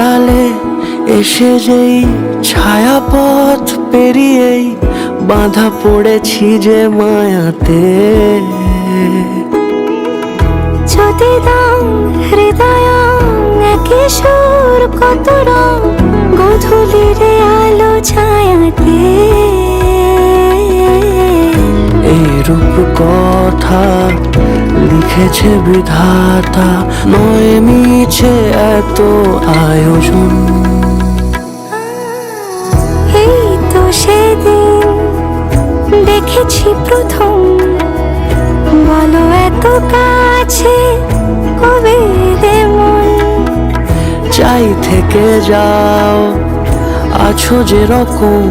আড়ালে এসে যেই ছায়াপথ পেরিয়েই বাঁধা পড়েছি যে মায়াতে। যদি দাও হৃদয় একই সুর কত রং গধূলির আলো ছায়াতে। এই রূপ কথা লিখেছে বিধাতা, নয় মিছে এত আয়োজন। এই তো সেদিন দেখেছি প্রথম, বলো এত কাছে কবে রে মন। চাই থেকে যাও আছো যেরকম,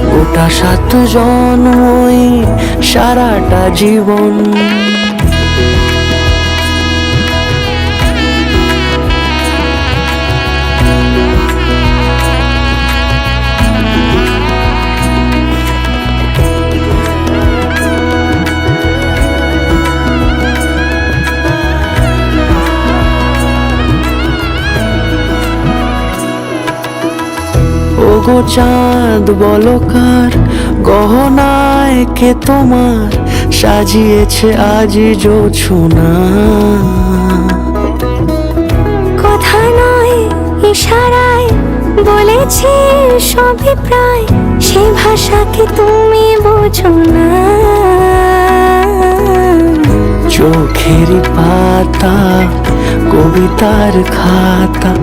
গোটা 7 জন্মই সারাটা জীবন। ওগো চাঁদ বলো কার গহনায় কে তোমার সাজিয়েছে আজি জোছনা। কথা নয় ইশারায় বলেছি সবই প্রায়, সে ভাষা কি তুমি বোঝো না। চোখের পাতা কবিতার খাতা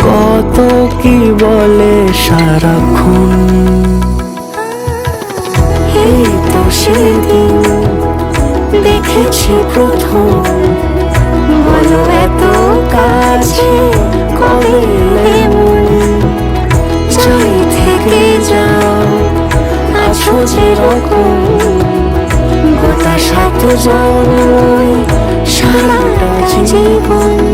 কত কি বলে সারাক্ষণ। এই তো সেদিন দেখেছি প্রথম, বলো এত কাছে কবে এলে মন। চাই থেকে যাও আছো যেরকম, গোটা 7 জন্মই সারাটা জীবন।